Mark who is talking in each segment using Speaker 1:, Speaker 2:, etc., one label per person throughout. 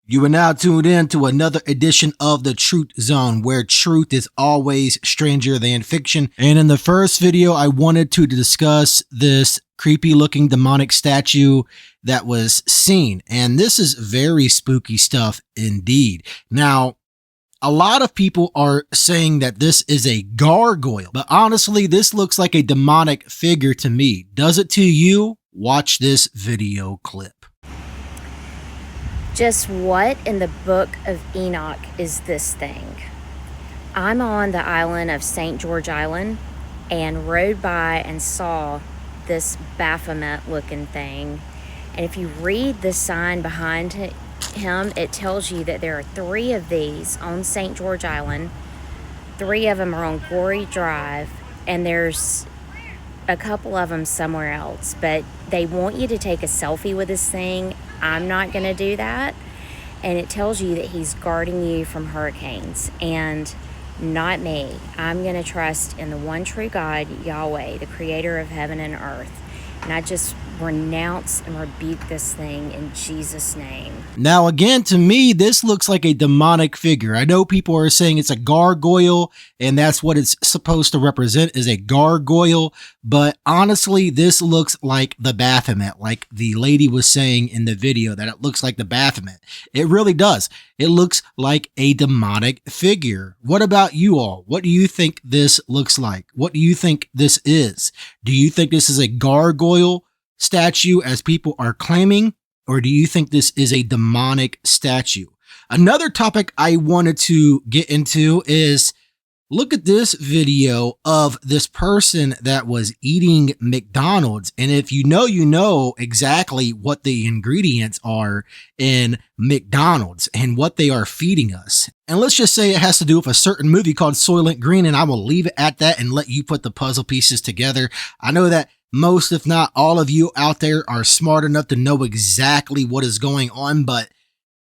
Speaker 1: You are now tuned in to another edition of the Truth Zone, where truth is always stranger than fiction. And in the first video, I wanted to discuss this creepy looking demonic statue that was seen. And this is very spooky stuff indeed. Now, a lot of people are saying that this is a gargoyle, but honestly, this looks like a demonic figure to me. Does it to you? Watch this video clip.
Speaker 2: Just what in the book of Enoch is this thing? I'm on the island of St. George Island and rode by and saw this Baphomet looking thing. And if you read the sign behind him, it tells you that there are 3 of these on St. George Island. 3 of them are on Glory Drive, and there's a couple of them somewhere else, but they want you to take a selfie with this thing. I'm not going to do that. And it tells you that he's guarding you from hurricanes, and not me. I'm going to trust in the one true God, Yahweh, the creator of heaven and earth. And I just renounce and rebuke this thing in Jesus' name.
Speaker 1: Now, again, to me, this looks like a demonic figure. I know people are saying it's a gargoyle, and that's what it's supposed to represent, is a gargoyle. But honestly, this looks like the Baphomet, like the lady was saying in the video, that it looks like the Baphomet. It really does. It looks like a demonic figure. What about you all? What do you think this looks like? What do you think this is? Do you think this is a gargoyle statue, as people are claiming, or do you think this is a demonic statue? Another topic I wanted to get into is, look at this video of this person that was eating McDonald's. And if you know exactly what the ingredients are in McDonald's and what they are feeding us. And let's just say it has to do with a certain movie called Soylent Green, and I will leave it at that and let you put the puzzle pieces together. I know that most, if not all of you out there are smart enough to know exactly what is going on, but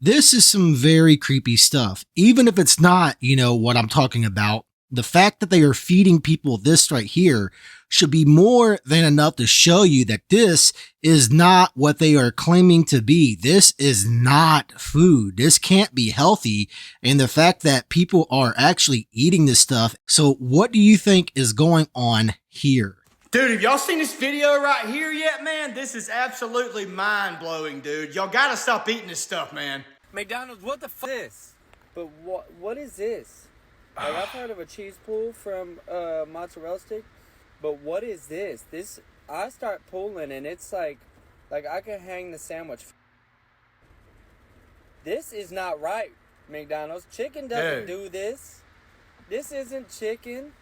Speaker 1: this is some very creepy stuff. Even if it's not, what I'm talking about, the fact that they are feeding people this right here should be more than enough to show you that this is not what they are claiming to be. This is not food. This can't be healthy. And the fact that people are actually eating this stuff. So what do you think is going on here?
Speaker 3: Dude, have y'all seen this video right here yet, man? This is absolutely mind-blowing, dude. Y'all gotta stop eating this stuff, man.
Speaker 4: McDonald's, what the fuck is this? But what is this? Like, I've heard of a cheese pool from mozzarella stick, but what is this? I start pulling and it's like I can hang the sandwich. This is not right, McDonald's. Chicken doesn't do this. This isn't chicken.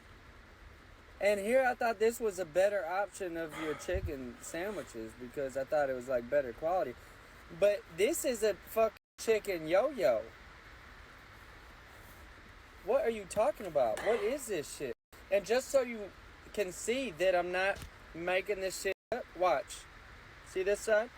Speaker 4: And here I thought this was a better option of your chicken sandwiches because I thought it was like better quality. But this is a fucking chicken yo-yo. What are you talking about? What is this shit? And just so you can see that I'm not making this shit up, watch. See this side?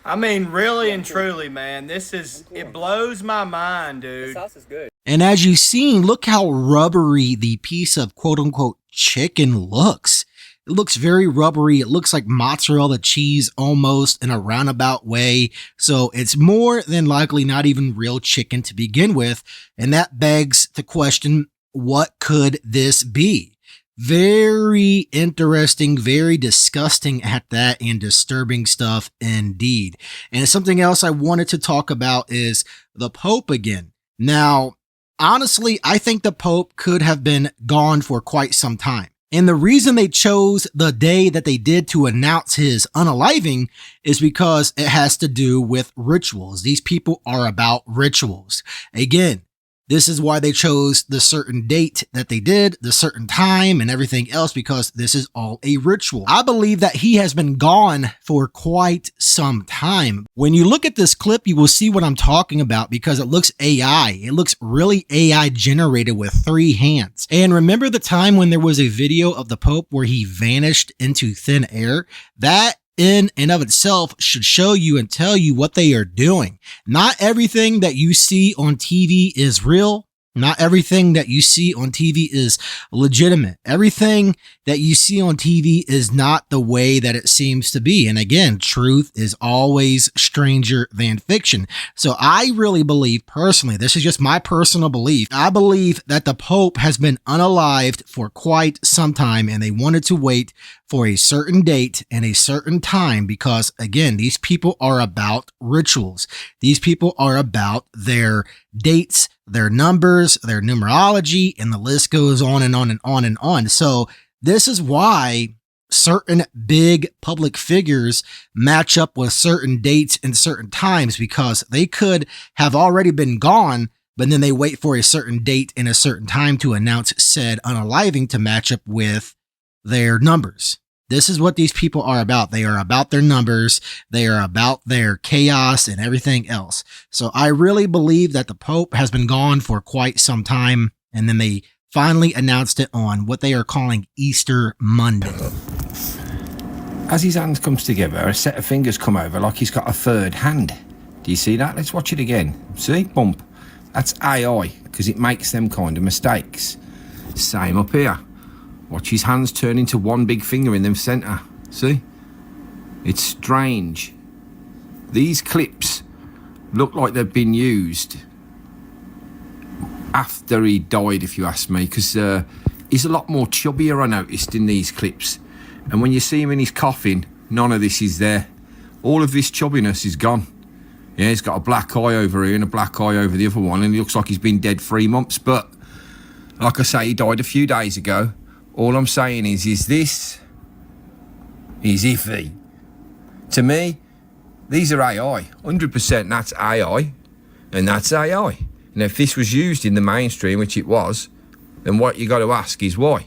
Speaker 3: I mean, really and truly, man, it blows my mind, dude.
Speaker 4: The sauce is good.
Speaker 1: And as you've seen, look how rubbery the piece of quote unquote chicken looks. It looks very rubbery. It looks like mozzarella cheese almost in a roundabout way. So it's more than likely not even real chicken to begin with. And that begs the question, what could this be? Very interesting, very disgusting at that, and disturbing stuff indeed. And something else I wanted to talk about is the Pope again. Now, honestly, I think the Pope could have been gone for quite some time. And the reason they chose the day that they did to announce his unaliving is because it has to do with rituals. These people are about rituals. Again, this is why they chose the certain date that they did, the certain time and everything else, because this is all a ritual. I believe that he has been gone for quite some time. When you look at this clip, you will see what I'm talking about because it looks AI. It looks really AI generated with 3 hands. And remember the time when there was a video of the Pope where he vanished into thin air? That in and of itself should show you and tell you what they are doing. Not everything that you see on TV is real. Not everything that you see on TV is legitimate. Everything that you see on TV is not the way that it seems to be. And again, truth is always stranger than fiction. So I really believe personally, this is just my personal belief. I believe that the Pope has been unalived for quite some time, and they wanted to wait for a certain date and a certain time because, again, these people are about rituals. These people are about their dates, their numbers, their numerology, and the list goes on and on and on and on. So this is why certain big public figures match up with certain dates and certain times, because they could have already been gone, but then they wait for a certain date and a certain time to announce said unaliving to match up with their numbers. This is what these people are about. They are about their numbers. They are about their chaos and everything else. So I really believe that the Pope has been gone for quite some time, and then they finally announced it on what they are calling Easter Monday.
Speaker 5: As his hand comes together, a set of fingers come over like he's got a third hand. Do you see that? Let's watch it again. See? Bump. That's AI, because it makes them kind of mistakes. Same up here. Watch his hands turn into one big finger in the centre. See? It's strange. These clips look like they've been used after he died, if you ask me, because he's a lot more chubbier, I noticed, in these clips. And when you see him in his coffin, none of this is there. All of this chubbiness is gone. Yeah, he's got a black eye over here and a black eye over the other one, and he looks like he's been dead 3 months. But like I say, he died a few days ago. All I'm saying is this is iffy. To me, these are AI. 100% that's AI, and that's AI. And if this was used in the mainstream, which it was, then what you got to ask is why?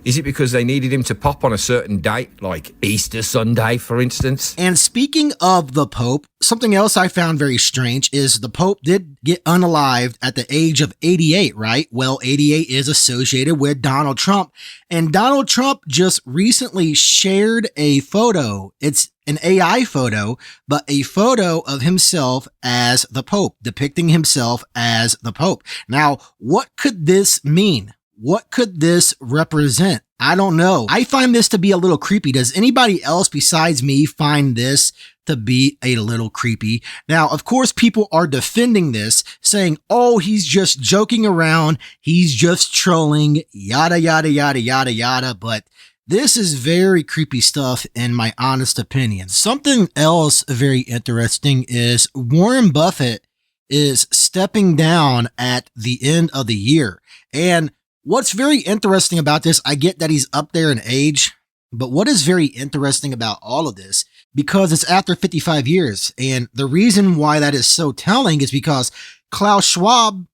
Speaker 5: Is it because they needed him to pop on a certain date, like Easter Sunday, for instance?
Speaker 1: And speaking of the Pope, something else I found very strange is the Pope did get unalived at the age of 88, right? Well, 88 is associated with Donald Trump. And Donald Trump just recently shared a photo. It's an AI photo, but a photo of himself as the Pope, depicting himself as the Pope. Now, what could this mean? What could this represent? I don't know. I find this to be a little creepy. Does anybody else besides me find this to be a little creepy? Now, of course, people are defending this, saying, oh, he's just joking around. He's just trolling, yada, yada, yada, yada, yada. But this is very creepy stuff, in my honest opinion. Something else very interesting is Warren Buffett is stepping down at the end of the year. And what's very interesting about this, I get that he's up there in age, but what is very interesting about all of this, because it's after 55 years. And the reason why that is so telling is because Klaus Schwab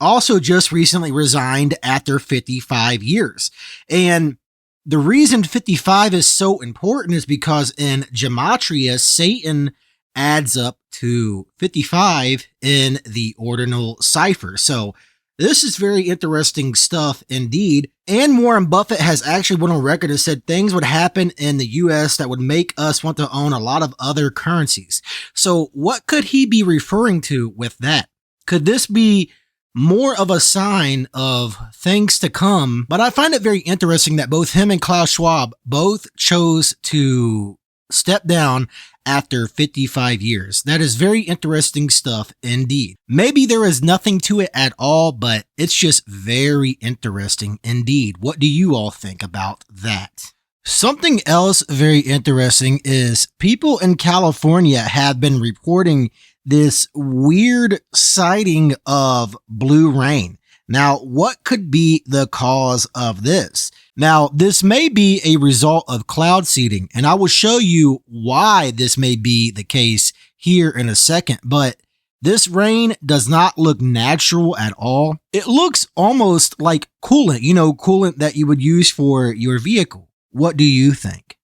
Speaker 1: also just recently resigned after 55 years. And the reason 55 is so important is because in Gematria, Satan adds up to 55 in the ordinal cipher. So this is very interesting stuff indeed. And Warren Buffett has actually went on record and said things would happen in the US that would make us want to own a lot of other currencies. So what could he be referring to with that? Could this be more of a sign of things to come? But I find it very interesting that both him and Klaus Schwab both chose to step down after 55 years. That is very interesting stuff indeed. Maybe there is nothing to it at all, but it's just very interesting indeed. What do you all think about that? Something else very interesting is people in California have been reporting this weird sighting of blue rain. Now, what could be the cause of this? Now, this may be a result of cloud seeding, and I will show you why this may be the case here in a second, but this rain does not look natural at all. It looks almost like coolant, coolant that you would use for your vehicle. What do you think?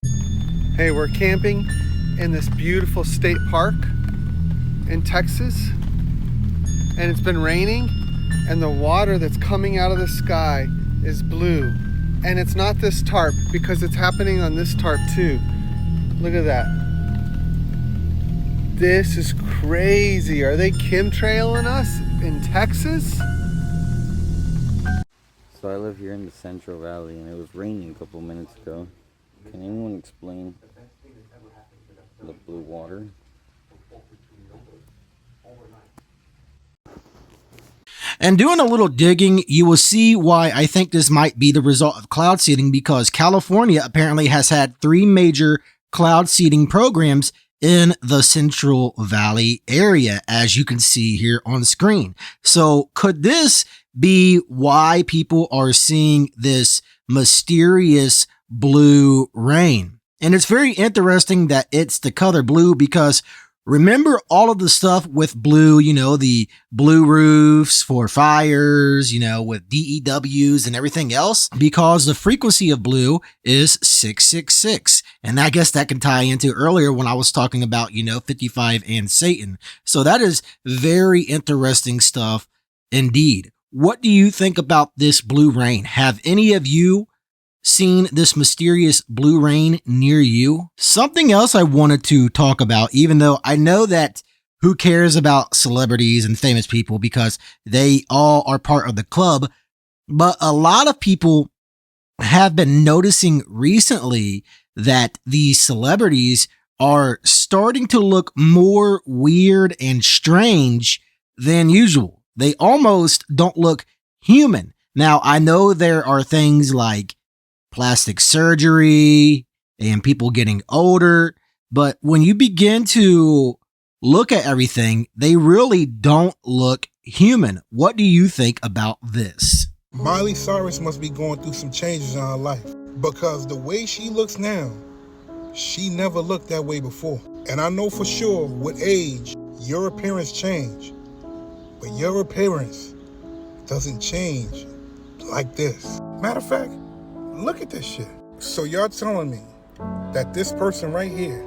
Speaker 6: Hey, we're camping in this beautiful state park in Texas, and it's been raining, and the water that's coming out of the sky is blue. And it's not this tarp, because it's happening on this tarp too. Look at that. This is crazy. Are they chemtrailing us in Texas?
Speaker 7: So I live here in the Central Valley, and it was raining a couple minutes ago. Can anyone explain the blue water?
Speaker 1: And doing a little digging, you will see why I think this might be the result of cloud seeding, because California apparently has had 3 major cloud seeding programs in the Central Valley area, as you can see here on screen. So could this be why people are seeing this mysterious blue rain? And it's very interesting that it's the color blue, because remember all of the stuff with blue, the blue roofs for fires, with DEWs and everything else, because the frequency of blue is 666. And I guess that can tie into earlier when I was talking about, 55 and Satan. So that is very interesting stuff indeed. What do you think about this blue rain? Have any of you seen this mysterious blue rain near you? Something else I wanted to talk about, even though I know that who cares about celebrities and famous people because they all are part of the club, but a lot of people have been noticing recently that these celebrities are starting to look more weird and strange than usual. They almost don't look human. Now, I know there are things like plastic surgery and people getting older, but when you begin to look at everything, they really don't look human. What do you think about this?
Speaker 8: Miley Cyrus must be going through some changes in her life, because the way she looks now, she never looked that way before. And I know for sure with age, your appearance change, but your appearance doesn't change like this. Matter of fact, look at this shit. So y'all telling me that this person right here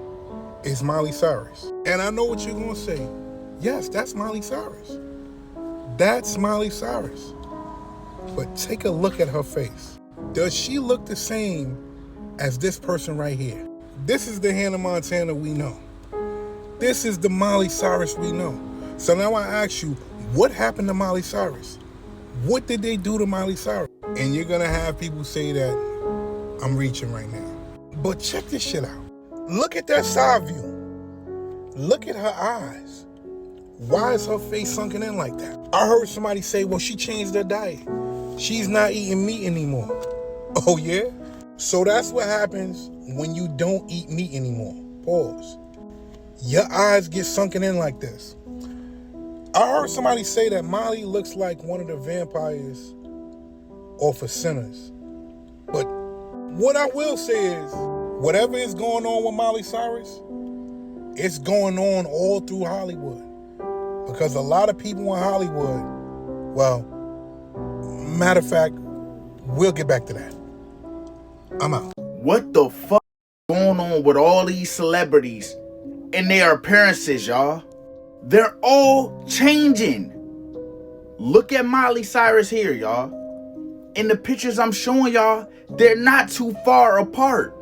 Speaker 8: is Miley Cyrus. And I know what you're gonna say. Yes, that's Miley Cyrus. That's Miley Cyrus. But take a look at her face. Does she look the same as this person right here? This is the Hannah Montana we know. This is the Miley Cyrus we know. So now I ask you, what happened to Miley Cyrus? What did they do to Miley Cyrus? And you're gonna have people say that I'm reaching right now. But check this shit out. Look at that side view. Look at her eyes. Why is her face sunken in like that? I heard somebody say, well, she changed her diet. She's not eating meat anymore. Oh yeah? So that's what happens when you don't eat meat anymore. Pause. Your eyes get sunken in like this. I heard somebody say that Miley looks like one of the vampires off of Sinners. But what I will say is, whatever is going on with Miley Cyrus, it's going on all through Hollywood. Because a lot of people in Hollywood, well, matter of fact, we'll get back to that. I'm out.
Speaker 9: What the fuck is going on with all these celebrities and their appearances, y'all? They're all changing. Look at Miley Cyrus here, y'all. In the pictures I'm showing y'all, they're not too far apart.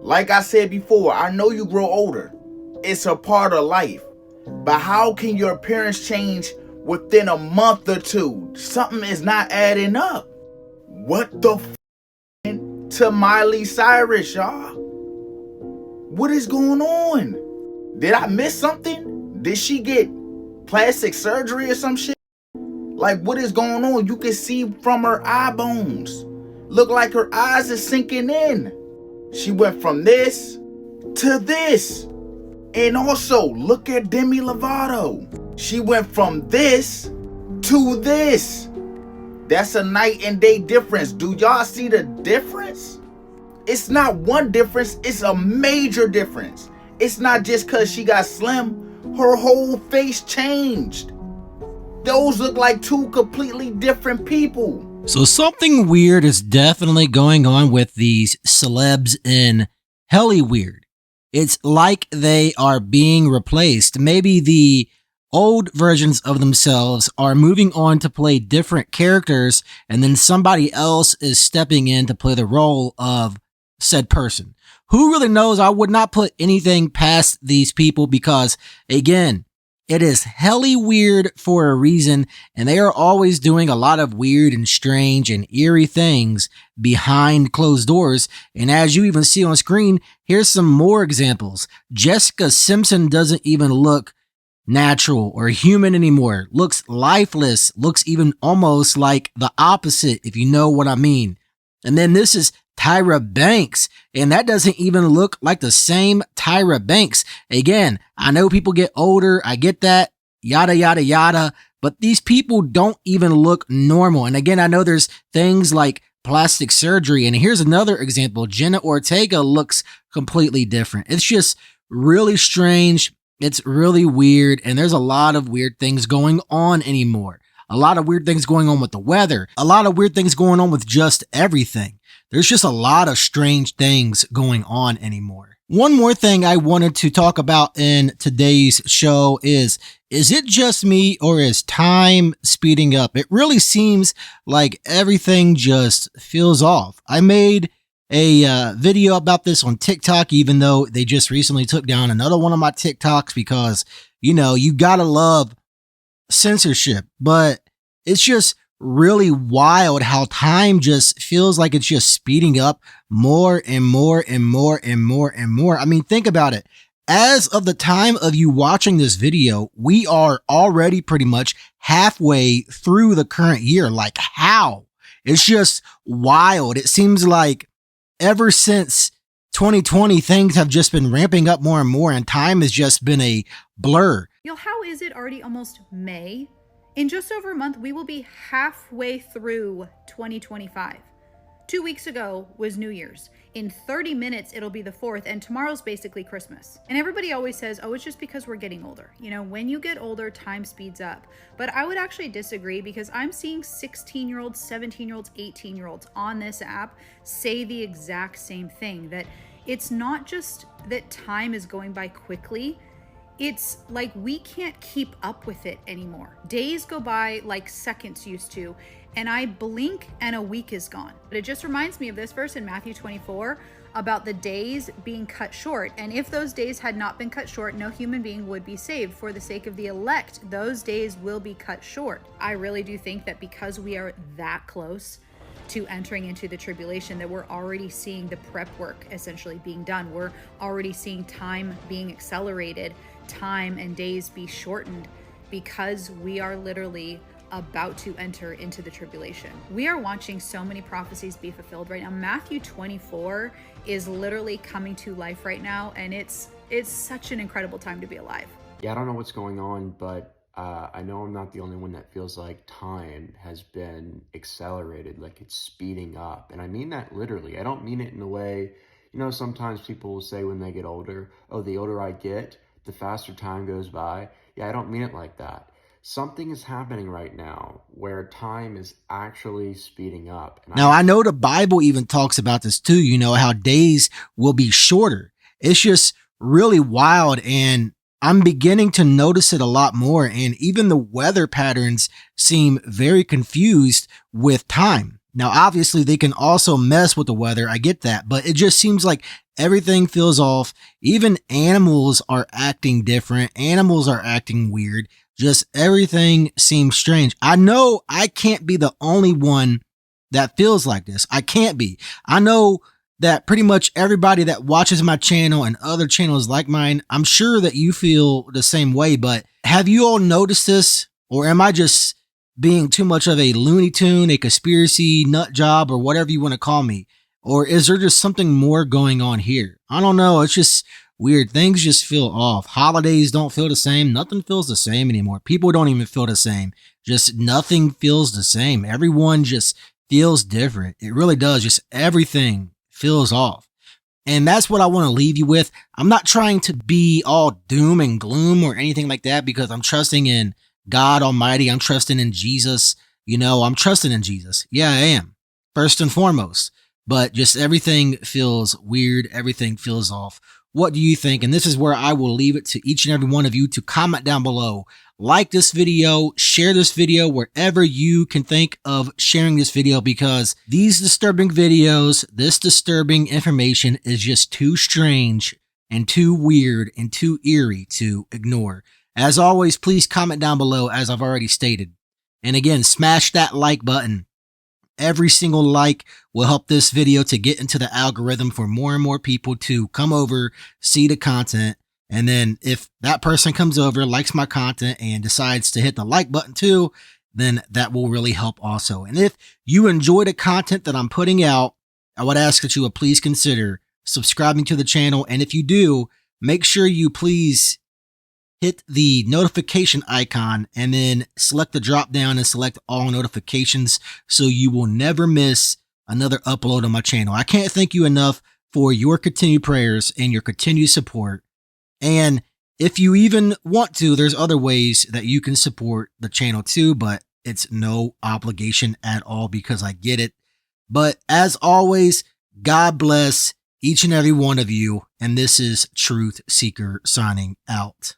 Speaker 9: Like I said before, I know you grow older. It's a part of life. But how can your appearance change within a month or two? Something is not adding up. What the f*** to Miley Cyrus, y'all? What is going on? Did I miss something? Did she get plastic surgery or some shit? Like, what is going on? You can see from her eye bones. Look like her eyes are sinking in. She went from this to this. And also, look at Demi Lovato. She went from this to this. That's a night and day difference. Do y'all see the difference? It's not one difference, it's a major difference. It's not just because she got slim. Her whole face changed. Those look like two completely different people.
Speaker 1: So something weird is definitely going on with these celebs in Hollywood. It's like they are being replaced. Maybe the old versions of themselves are moving on to play different characters, and then somebody else is stepping in to play the role of said person. Who really knows? I would not put anything past these people because, again, It is helly weird for a reason, and they are always doing a lot of weird and strange and eerie things behind closed doors. And as you even see on screen, here's some more examples. Jessica Simpson doesn't even look natural or human anymore. Looks lifeless. Looks even almost like the opposite, if you know what I mean. And then this is Tyra Banks, and that doesn't even look like the same Tyra Banks. Again, I know people get older. I get that, yada, yada, yada, but these people don't even look normal. And again, I know there's things like plastic surgery. And here's another example. Jenna Ortega looks completely different. It's just really strange. It's really weird. And there's a lot of weird things going on anymore. A lot of weird things going on with the weather. A lot of weird things going on with just everything. There's just a lot of strange things going on anymore. One more thing I wanted to talk about in today's show is it just me or is time speeding up? It really seems like everything just feels off. I made a video about this on TikTok, even though they just recently took down another one of my TikToks because, you know, you gotta love censorship, but it's just really wild how time just feels like it's just speeding up more and more and more and more and more. I mean, think about it. As of the time of you watching this video, we are already pretty much halfway through the current year. Like, how? It's just wild. It seems like ever since 2020, things have just been ramping up more and more, and time has just been a blur.
Speaker 10: Yo, how is it already almost May? In just over a month, we will be halfway through 2025. 2 weeks ago was New Year's. In 30 minutes, it'll be the 4th, and tomorrow's basically Christmas. And everybody always says, oh, it's just because we're getting older. You know, when you get older, time speeds up. But I would actually disagree because I'm seeing 16-year-olds, 17-year-olds, 18-year-olds on this app say the exact same thing, that it's not just that time is going by quickly, it's like we can't keep up with it anymore. Days go by like seconds used to, and I blink and a week is gone. But it just reminds me of this verse in Matthew 24 about the days being cut short. And if those days had not been cut short, no human being would be saved. For the sake of the elect, those days will be cut short. I really do think that because we are that close to entering into the tribulation, that we're already seeing the prep work essentially being done. We're already seeing time being accelerated, time and days be shortened, because we are literally about to enter into the tribulation. We are watching so many prophecies be fulfilled right now. Matthew 24 is literally coming to life right now, and it's such an incredible time to be alive.
Speaker 11: Yeah, I don't know what's going on, but I know I'm not the only one that feels like time has been accelerated, like it's speeding up. And I mean that literally. I don't mean it in a way, you know, sometimes people will say when they get older, oh, the older I get, the faster time goes by. Yeah, I don't mean it like that. Something is happening right now where time is actually speeding up. And
Speaker 1: now, I know the Bible even talks about this too, you know, how days will be shorter. It's just really wild, and I'm beginning to notice it a lot more. And even the weather patterns seem very confused with time. Now, obviously, they can also mess with the weather. I get that. But it just seems like everything feels off. Even animals are acting different. Animals are acting weird. Just everything seems strange. I know I can't be the only one that feels like this. I can't be. I know that pretty much everybody that watches my channel and other channels like mine, I'm sure that you feel the same way. But have you all noticed this? Or am I just being too much of a Looney Tune, a conspiracy nut job, or whatever you want to call me? Or is there just something more going on here? I don't know. It's just weird. Things just feel off. Holidays don't feel the same. Nothing feels the same anymore. People don't even feel the same. Just nothing feels the same. Everyone just feels different. It really does. Just everything feels off. And that's what I want to leave you with. I'm not trying to be all doom and gloom or anything like that, because I'm trusting in God Almighty. I'm trusting in Jesus. You know, I'm trusting in Jesus. Yeah, I am. First and foremost. But just everything feels weird. Everything feels off. What do you think? And this is where I will leave it to each and every one of you to comment down below. Like this video, share this video wherever you can think of sharing this video, because these disturbing videos, this disturbing information is just too strange and too weird and too eerie to ignore. As always, please comment down below, as I've already stated. And again, smash that like button. Every single like will help this video to get into the algorithm for more and more people to come over, see the content. And then if that person comes over, likes my content, and decides to hit the like button too, then that will really help also. And if you enjoy the content that I'm putting out, I would ask that you would please consider subscribing to the channel. And if you do, make sure you please hit the notification icon and then select the drop down and select all notifications so you will never miss another upload on my channel. I can't thank you enough for your continued prayers and your continued support. And if you even want to, there's other ways that you can support the channel too, but it's no obligation at all because I get it. But as always, God bless each and every one of you. And this is Truth Seeker signing out.